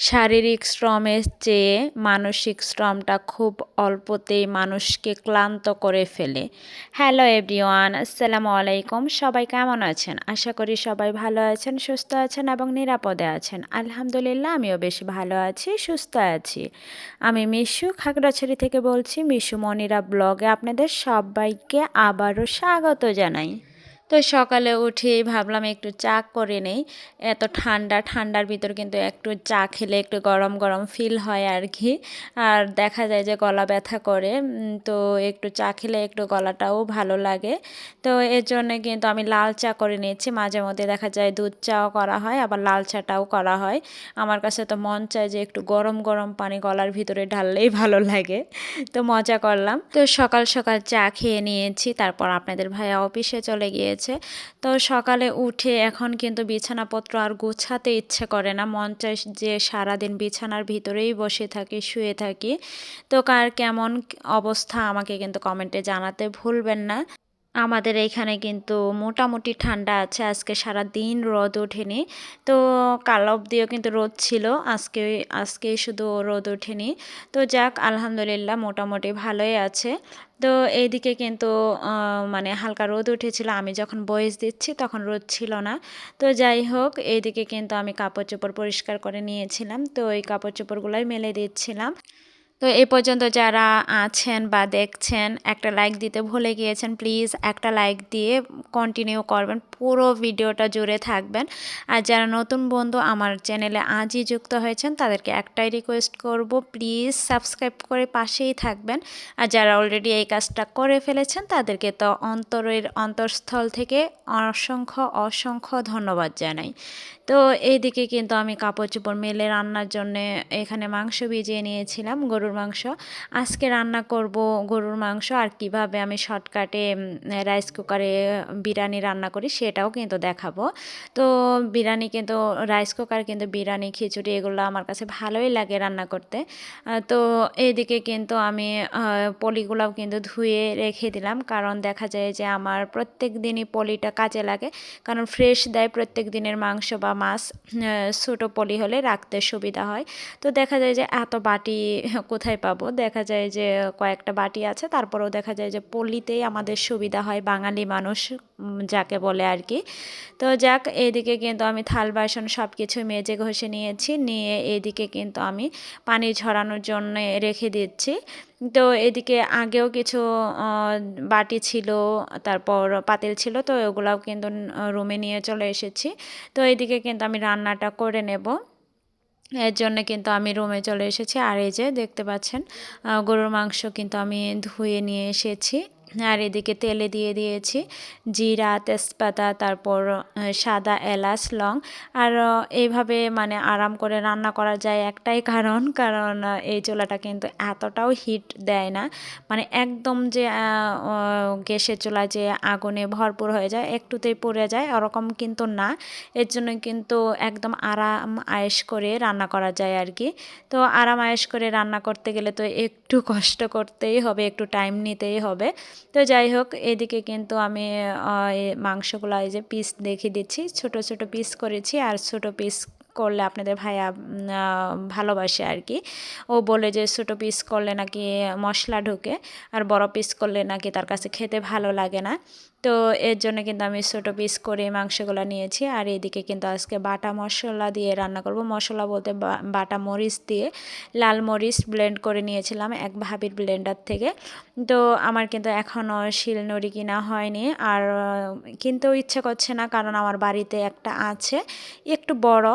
শারীরিক শ্রমের চেয়ে মানসিক শ্রমটা খুব অল্পতেই মানুষকে ক্লান্ত করে ফেলে। হ্যালো এভরিওয়ান, আসসালামু আলাইকুম। সবাই কেমন আছেন? আশা করি সবাই ভালো আছেন, সুস্থ আছেন এবং নিরাপদে আছেন। আলহামদুলিল্লাহ, আমিও বেশ ভালো আছি, সুস্থ আছি। আমি মিশু খাগড়াছড়ি থেকে বলছি। মিশু মনিরা ব্লগে আপনাদের সবাইকে আবারও স্বাগত জানাই। তো সকালে উঠেই ভাবলাম একটু চা করে নেই। এত ঠান্ডার ভিতর কিন্তু একটু চা খেলে একটু গরম গরম ফিল হয় আর কি। আর দেখা যায় যে গলা ব্যথা করে, তো একটু চা খেলে একটু গলাটাও ভালো লাগে। তো এর জন্য কিন্তু আমি লাল চা করে নিয়েছি। মাঝে মধ্যে দেখা যায় দুধ চাও করা হয়, আবার লাল চাটাও করা হয়। আমার কাছে তো মন চায় যে একটু গরম গরম পানি গলার ভিতরে ঢাললেই ভালো লাগে। তো মজা করলাম। তো সকাল সকাল চা খেয়ে নিয়েছি, তারপর আপনাদের ভাইয়া অফিসে চলে গিয়েছে। তো সকালে উঠে এখন কিন্তু বিছানাপত্র আর গোছাতে ইচ্ছে করে না, মন চায় যে সারাদিন বিছানার ভিতরেই বসে থাকি, শুয়ে থাকি। তো কার কেমন অবস্থা আমাকে কিন্তু কমেন্টে জানাতে ভুলবেন না। আমাদের এইখানে কিন্তু মোটামুটি ঠান্ডা আছে। আজকে সারা দিন রোদ ওঠেনি, তো কাল অবধিও কিন্তু রোদ ছিল। আজকে শুধু রোদ ওঠেনি। তো যাক, আলহামদুলিল্লাহ মোটামুটি ভালোই আছে। তো এইদিকে কিন্তু মানে হালকা রোদ উঠেছিল। আমি যখন ভয়েস দিচ্ছি তখন রোদ ছিল না। তো যাই হোক, এইদিকে কিন্তু আমি কাপড় চোপড় পরিষ্কার করে নিয়েছিলাম, তো ওই কাপড় চোপড়গুলোই মেলে দিচ্ছিলাম। তো এই পর্যন্ত যারা আছেন বা দেখছেন, একটা লাইক দিতে ভুলে গিয়েছেন, প্লিজ একটা লাইক দিয়ে কন্টিনিউ করবেন, পুরো ভিডিওটা জুড়ে থাকবেন। আর যারা নতুন বন্ধু আমার চ্যানেলে আজই যুক্ত হয়েছেন, তাদেরকে একটাই রিকোয়েস্ট করব, প্লিজ সাবস্ক্রাইব করে পাশেই থাকবেন। আর যারা অলরেডি এই কাজটা করে ফেলেছেন, তাদেরকে তো অন্তরস্থল থেকে অসংখ্য ধন্যবাদ জানাই। তো এইদিকে কিন্তু আমি কাপড় চোপড় মেলে রান্নার জন্য এখানে মাংস ভিজিয়ে নিয়েছিলাম, গরুর মাংস। আজকে রান্না করব গরুর মাংস, আর কিভাবে আমি শর্টকাটে রাইস কুকারে বিরিয়ানি রান্না করি সেটাও কিন্তু দেখাবো। তো বিরিয়ানি কিন্তু রাইস কুকার কিন্তু বিরিয়ানি, খিচুড়ি এগুলো আমার কাছে ভালোই লাগে রান্না করতে। তো এইদিকে কিন্তু আমি পলিগুলাও কিন্তু ধুয়ে রেখে দিলাম, কারণ দেখা যায় যে আমার প্রত্যেক দিনই পলিটা কাজে লাগে, কারণ ফ্রেশ দেয় প্রত্যেক দিনের মাংস বা মাছ। ছোটো পলি হলে রাখতে সুবিধা হয়। তো দেখা যায় যে এত বাটি কোথায় পাবো, দেখা যায় যে কয়েকটা বাটি আছে, তারপরেও দেখা যায় যে পলিতেই আমাদের সুবিধা হয়, বাঙালি মানুষ যাকে বলে আর কি। তো যাক, এইদিকে কিন্তু আমি থাল বাসন সব কিছু মেজে ঘষে নিয়েছি, নিয়ে এইদিকে কিন্তু আমি পানি ঝরানোর জন্য রেখে দিচ্ছি। তো এদিকে আগেও কিছু বাটি ছিল, তারপর পাতিল ছিল, তো ওগুলাও কিন্তু রুমে নিয়ে চলে এসেছি। তো এইদিকে কিন্তু আমি রান্নাটা করে নেব, এর জন্য কিন্তু আমি রুমে চলে এসেছি। আর এই যে দেখতে পাচ্ছেন, গরুর মাংস কিন্তু আমি ধুয়ে নিয়ে এসেছি। আর এদিকে তেলে দিয়ে দিয়েছি জিরা, তেজপাতা, তারপর সাদা এলাচ, লং। আর এইভাবে মানে আরাম করে রান্না করা যায় একটাই কারণ এই চুলাটা কিন্তু এতটাও হিট দেয় না, মানে একদম যে গ্যাসের চুলা যে আগুনে ভরপুর হয়ে যায়, একটুতেই পড়ে যায়, ওরকম কিন্তু না। এর জন্য কিন্তু একদম আরাম আয়েশ করে রান্না করা যায় আর কি। তো আরাম আয়েশ করে রান্না করতে গেলে তো একটু কষ্ট করতেই হবে, একটু টাইম নিতেই হবে। তো যাই হোক, এদিকে কিন্তু আমি মাংসগুলো এই যে পিস দেখিয়ে দিচ্ছি, ছোট ছোট পিস করেছি। আর ছোট পিস করলে আপনাদের ভাইয়া ভালোবাসে আর কি। ও বলে যে ছোটো পিস করলে নাকি মশলা ঢোকে, আর বড় পিস করলে নাকি তার কাছে খেতে ভালো লাগে না। তো এর জন্য কিন্তু আমি ছোটো পিস করে মাংসগুলো নিয়েছি। আর এদিকে কিন্তু আজকে বাটা মশলা দিয়ে রান্না করব। মশলা বলতে বাটা মরিচ দিয়ে লাল মরিচ ব্লেন্ড করে নিয়েছিলাম এক ভাবির ব্লেন্ডার থেকে। তো আমার কিন্তু এখনও শিলনোড়ি কিনা হয়নি, আর কিনতেও ইচ্ছে করছে না, কারণ আমার বাড়িতে একটা আছে একটু বড়,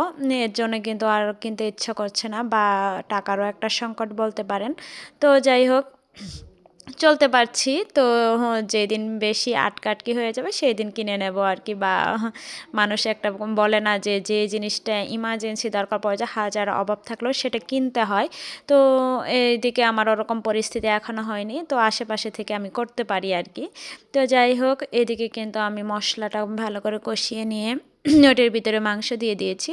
এর জন্য কিন্তু আর কিনতে ইচ্ছা করছে না, বা টাকারও একটা সংকট বলতে পারেন। তো যাই হোক, চলতে পারছি। তো যেদিন বেশি আটকাটকি হয়ে যাবে সেই দিন কিনে নেব আর কি। বা মানুষ একটা বলে না যে যে জিনিসটা ইমার্জেন্সি দরকার পড়ে যায়, হাজার অভাব থাকলেও সেটা কিনতে হয়। তো এইদিকে আমার ওরকম পরিস্থিতি এখনও হয়নি, তো আশেপাশে থেকে আমি করতে পারি আর কি। তো যাই হোক, এদিকে কিন্তু আমি মশলাটা ভালো করে কষিয়ে নিয়ে ওটার ভিতরে মাংস দিয়ে দিয়েছি।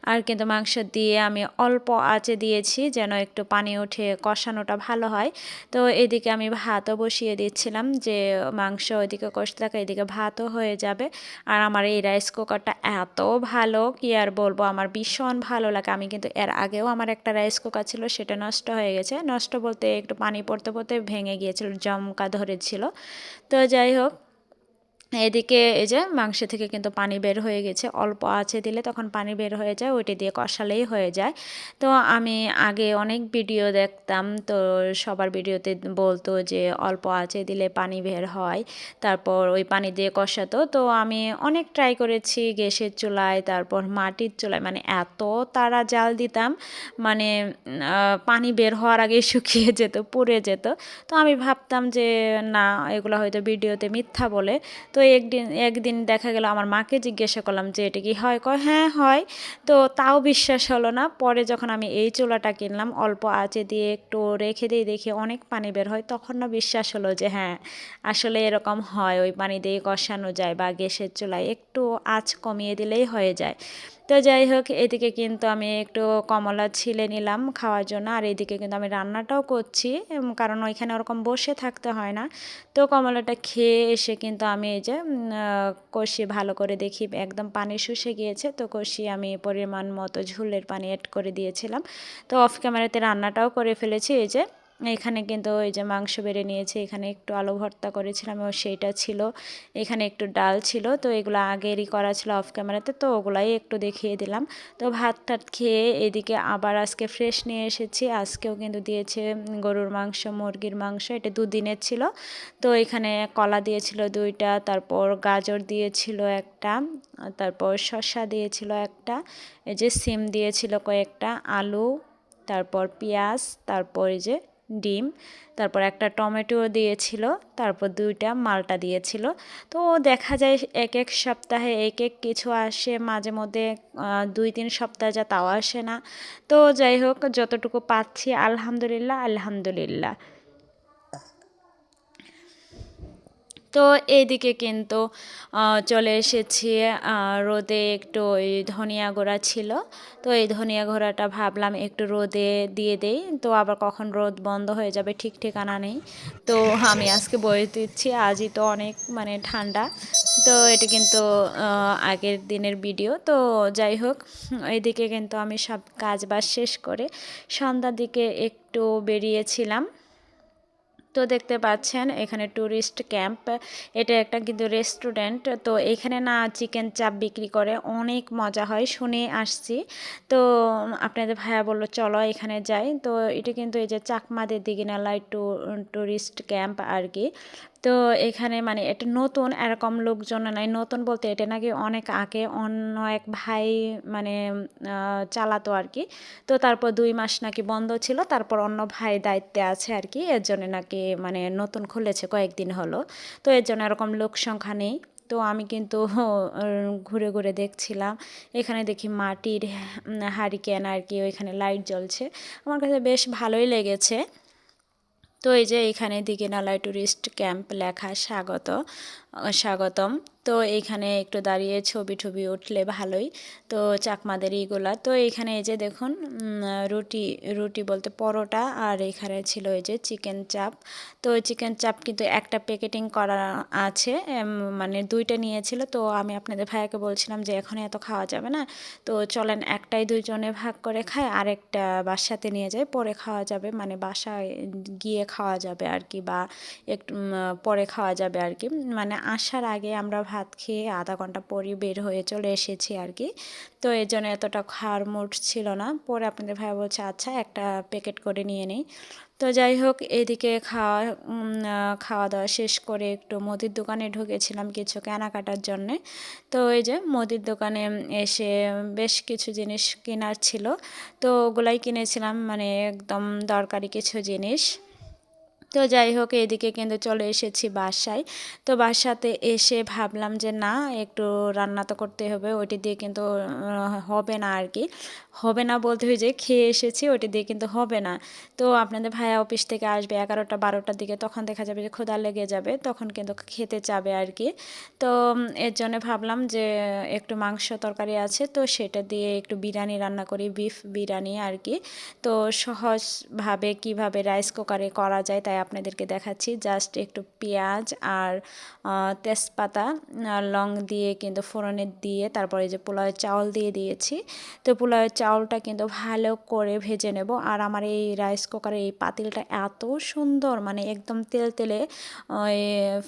আর কিন্তু মাংস দিয়ে আমি অল্প আঁচে দিয়েছি যেন একটু পানি উঠে কষানোটা ভালো হয়। তো এদিকে আমি ভাতও বসিয়ে দিচ্ছিলাম, যে মাংস ওইদিকে কষতে থাকে এদিকে ভাতও হয়ে যাবে। আর আমার এই রাইস কুকারটা এত ভালো কি আর বলবো, আমার ভীষণ ভালো লাগে। আমি কিন্তু এর আগেও আমার একটা রাইস কুকার ছিল, সেটা নষ্ট হয়ে গেছে। নষ্ট বলতে একটু পানি পড়তে পড়তে ভেঙে গিয়েছিল, জমকা ধরেছিল। তো যাই হোক, এদিকে এই যে মাংস থেকে কিন্তু পানি বের হয়ে গেছে, অল্প আঁচে দিলে তখন পানি বের হয়ে যায়, ওইটা দিয়ে কষালেই হয়ে যায়। তো আমি আগে অনেক ভিডিও দেখতাম, তো সবার ভিডিওতে বলতো যে অল্প আঁচে দিলে পানি বের হয়, তারপর ওই পানি দিয়ে কষাতো। তো আমি অনেক ট্রাই করেছি গ্যাসের চুলায়, তারপর মাটির চুলায়, মানে এত তারা জাল দিতাম, মানে পানি বের হওয়ার আগে শুকিয়ে যেত, পুড়ে যেত। তো আমি ভাবতাম যে না, এগুলো হয়তো ভিডিওতে মিথ্যা বলে। তো একদিন দেখা গেল, আমার মাকে জিজ্ঞাসা করলাম যে এটা কি হয়, কয় হ্যাঁ হয়। তো তাও বিশ্বাস হলো না। পরে যখন আমি এই চুলাটা কিনলাম, অল্প আঁচে দিয়ে একটু রেখে দিয়ে দেখি অনেক পানি বের হয়, তখন না বিশ্বাস হলো যে হ্যাঁ, আসলে এরকম হয়, ওই পানি দিয়ে কষানো যায়, বা গ্যাসের চুলায় একটু আঁচ কমিয়ে দিলেই হয়ে যায়। তো যাই হোক, এদিকে কিন্তু আমি একটু কমলা ছিলে নিলাম খাওয়ার জন্য, আর এদিকে কিন্তু আমি রান্নাটাও করছি, কারণ ওইখানে ওরকম বসে থাকতে হয় না। তো কমলাটা খেয়ে এসে কিন্তু আমি এই যে কষি ভালো করে দেখি একদম পানি শুষে গিয়েছে, তো কষি আমি পরিমাণ মতো ঝোলের পানি অ্যাড করে দিয়েছিলাম। তো অফ ক্যামেরাতে রান্নাটাও করে ফেলেছি। এই যে এখানে কিন্তু ওই যে মাংস বেড়ে নিয়েছি, এখানে একটু আলু ভর্তা করেছিলাম ও সেইটা ছিল, এখানে একটু ডাল ছিল। তো এগুলো আগেরই করা ছিল অফ ক্যামেরাতে, তো ওগুলাই একটু দেখিয়ে দিলাম। তো ভাত টাত খেয়ে এদিকে আবার আজকে ফ্রেশ নিয়ে এসেছি। আজকেও কিন্তু দিয়েছে গরুর মাংস, মুরগির মাংস, এটা দুদিনের ছিল। তো এখানে কলা দিয়েছিল 2টা, তারপর গাজর দিয়েছিল একটা, তারপর শসা দিয়েছিল একটা, এই যে সিম দিয়েছিল কয়েকটা, আলু, তারপর পেঁয়াজ, তারপর এই যে ডিম, তারপর একটা টমেটো দিয়েছিল, তারপর 2টা মালটা দিয়েছিল। তো দেখা যায় এক এক সপ্তাহে এক এক কিছু আসে, মাঝে মধ্যে 2-3 সপ্তাহ যা তাও আসে না। তো যাই হোক, যতটুকু পাচ্ছি আলহামদুলিল্লাহ আলহামদুলিল্লাহ। তো এইদিকে কিন্তু চলে এসেছি রোদে, একটু ওই ধনিয়া গুঁড়া ছিল, তো এই ধনিয়া গুঁড়াটা ভাবলাম একটু রোদে দিয়ে দেই, তো আবার কখন রোদ বন্ধ হয়ে যাবে ঠিক ঠিকানা নেই। তো আমি আজকে বয়ে দিচ্ছি, আজই তো অনেক মানে ঠান্ডা। তো এটা কিন্তু আগের দিনের ভিডিও। তো যাই হোক, এইদিকে কিন্তু আমি সব কাজ বাজ শেষ করে সন্ধ্যার দিকে একটু বেরিয়েছিলাম। তো দেখতে পাচ্ছেন এখানে ট্যুরিস্ট ক্যাম্প, এটা একটা কিন্তু রেস্টুরেন্ট। তো এখানে না চিকেন চাপ বিক্রি করে, অনেক মজা হয়, শুনে আসছি। তো আপনাদের ভাইয়া বললো চলো এখানে যাই। তো এটা কিন্তু এই যে চাকমাদের দিঘিনালায় ট্যুরিস্ট ক্যাম্প আর কি। তো এখানে মানে এটা নতুন, এরকম লোকজন নাই, নতুন বলতে এটা নাকি অনেক আগে অন্য এক ভাই মানে চালাতো আর কি। তো তারপর 2 মাস নাকি বন্ধ ছিল, তারপর অন্য ভাই দায়িত্বে আছে আর কি, এর জন্য নাকি মানে নতুন খুলেছে কয়েকদিন হলো। তো এর জন্য এরকম লোক সংখ্যা নেই। তো আমি কিন্তু ঘুরে ঘুরে দেখছিলাম, এখানে দেখি মাটির হারিকেন আর কি, ওইখানে লাইট জ্বলছে, আমার কাছে বেশ ভালোই লেগেছে। তো এই যে এইখানে দিঘিনালায় ট্যুরিস্ট ক্যাম্প লেখা, স্বাগতম। তো এইখানে একটু দাঁড়িয়ে ছবি টবি উঠলে ভালোই। তো চাকমাদের এইগুলা, তো এইখানে এই যে দেখুন রুটি, রুটি বলতে পরোটা, আর এখানে ছিল এই যে চিকেন চাপ। তো চিকেন চাপ কিন্তু একটা প্যাকেটিং করা আছে, মানে 2টা নিয়েছিল। তো আমি আপনাদের ভাইয়াকে বলছিলাম যে এখন এত খাওয়া যাবে না, তো চলেন একটাই 2জনে ভাগ করে খাই, আরেকটা বাসাতে নিয়ে যাই, পরে খাওয়া যাবে, মানে বাসায় গিয়ে খাওয়া যাবে আর কি, বা একটু পরে খাওয়া যাবে আর কি। মানে আসার আগে আমরা ভাত খেয়ে আধা ঘন্টা পরই বের হয়ে চলে এসেছি আর কি। তো এর জন্য এতটা খাওয়ার মুড ছিল না। পরে আপনাদের ভাই বলছে আচ্ছা একটা প্যাকেট করে নিয়ে নেই। তো যাই হোক, এদিকে খাওয়া দাওয়া শেষ করে একটু মুদির দোকানে ঢুকেছিলাম কিছু কেনাকাটার জন্যে। তো এই যে মুদির দোকানে এসে বেশ কিছু জিনিস কেনার ছিল, তো ওগুলাই কিনেছিলাম, মানে একদম দরকারি কিছু জিনিস। তো যাই হোক, এদিকে কিন্তু চলে এসেছি বাসায়। তো বাসাতে এসে ভাবলাম যে না, একটু রান্না তো করতে হবে, ওইটি দিয়ে কিন্তু হবে না আর কি, হবে না বলতে হয়ে যে খেয়ে এসেছি ওইটা দিয়ে কিন্তু হবে না। তো আপনাদের ভাইয়া অফিস থেকে আসবে 11টা 12টার দিকে, তখন দেখা যাবে যে ক্ষুধা লেগে যাবে, তখন কিন্তু খেতে চাবে আর কি। তো এর জন্য ভাবলাম যে একটু মাংস তরকারি আছে তো সেটা দিয়ে একটু বিরিয়ানি রান্না করি, বিফ বিরিয়ানি আর কি। তো সহজভাবে কিভাবে রাইস কুকারে করা যায় তাই আপনাদেরকে দেখাচ্ছি। জাস্ট একটু পেঁয়াজ আর তেজপাতা লং দিয়ে কিন্তু ফোড়নে দিয়ে তারপরে যে পোলাওয়ের চাউল দিয়ে দিয়েছি। তো পোলাওয়ের চাউলটা কিন্তু ভালো করে ভেজে নেব। আর আমার এই রাইস কুকারের এই পাতিলটা এত সুন্দর, মানে একদম তেলে ওই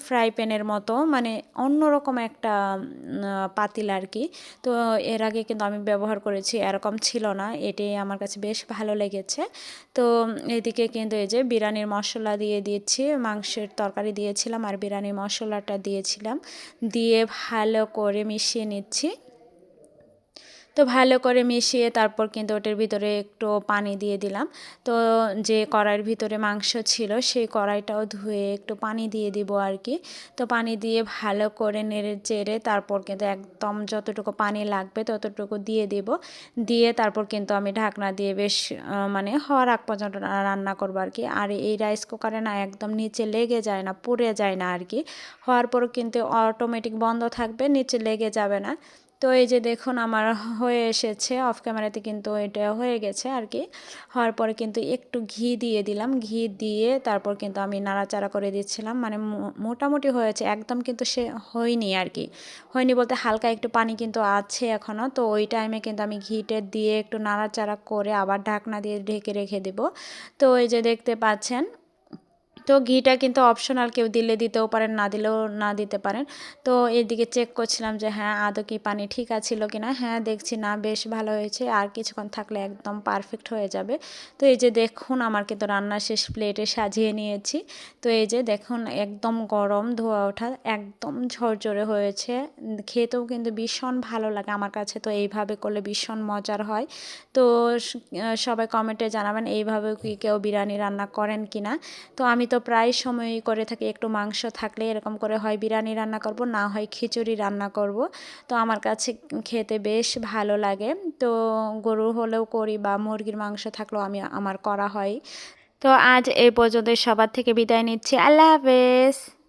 ফ্রাই প্যানের মতো, মানে অন্যরকম একটা পাতিল আর কি। তো এর আগে কিন্তু আমি ব্যবহার করেছি, এরকম ছিল না, এটাই আমার কাছে বেশ ভালো লেগেছে। তো এদিকে কিন্তু এই যে বিরিয়ানির মশলা দিয়ে দিচ্ছি, মাংসের তরকারি দিয়েছিলাম আর বিরিয়ানির মশলাটা দিয়েছিলাম, দিয়ে ভালো করে মিশিয়ে নিচ্ছি। তো ভালো করে মিশিয়ে তারপর কিন্তু ওটার ভিতরে একটু পানি দিয়ে দিলাম। তো যে কড়াইয়ের ভিতরে মাংস ছিল সেই কড়াইটাও ধুয়ে একটু পানি দিয়ে দিব আর কি। তো পানি দিয়ে ভালো করে নেড়ে চেড়ে তারপর কিন্তু একদম যতটুকু পানি লাগবে ততটুকু দিয়ে দেব। দিয়ে তারপর কিন্তু আমি ঢাকনা দিয়ে বেশ মানে হওয়ার আগ পর্যন্ত রান্না করবো আর কি। আর এই রাইস কুকারে না একদম নিচে লেগে যায় না, পুড়ে যায় না আর কি। হওয়ার পরও কিন্তু অটোমেটিক বন্ধ থাকবে, নিচে লেগে যাবে না। তো এই যে দেখুন আমার হয়ে এসেছে, অফ ক্যামেরাতে কিন্তু এটা হয়ে গেছে আর কি। হওয়ার পরে কিন্তু একটু ঘি দিয়ে দিলাম, ঘি দিয়ে তারপর কিন্তু আমি নাড়াচাড়া করে দিচ্ছিলাম, মানে মোটামুটি হয়েছে, একদম কিন্তু সে হয়নি আর কি। হয়নি বলতে হালকা একটু পানি কিন্তু আছে এখনও। তো ওই টাইমে কিন্তু আমি ঘিটা দিয়ে একটু নাড়াচাড়া করে আবার ঢাকনা দিয়ে ঢেকে রেখে দেব। তো এই যে দেখতে পাচ্ছেন, তো ঘিটা কিন্তু অপশনাল, কেউ দিলে দিতেও পারেন, না দিলেও না দিতে পারেন। তো এদিকে চেক করছিলাম যে হ্যাঁ আদৌ কি পানি ঠিক আছিল কি না। হ্যাঁ দেখছি না, বেশ ভালো হয়েছে, আর কিছুক্ষণ থাকলে একদম পারফেক্ট হয়ে যাবে। তো এই যে দেখুন আমার কিন্তু রান্না শেষ, প্লেটে সাজিয়ে নিয়েছি। তো এই যে দেখুন একদম গরম ধোয়া ওঠা, একদম ঝরঝরে হয়েছে, খেতেও কিন্তু ভীষণ ভালো লাগে আমার কাছে। তো এইভাবে করলে ভীষণ মজার হয়। তো সবাই কমেন্টে জানাবেন এইভাবে কি কেউ বিরিয়ানি রান্না করেন কি না। তো আমি তো প্রায় সময়ই করে থাকি, একটু মাংস থাকলে এরকম করে হয় বিরিয়ানি রান্না করব, না হয় খিচুড়ি রান্না করব। তো আমার কাছে খেতে বেশ ভালো লাগে। তো গরু হলেও করি বা মুরগির মাংস থাকলেও আমার করা হয়। তো আজ এই পর্যন্ত, সবার থেকে বিদায় নিচ্ছি। আল্লাহ হাফেজ।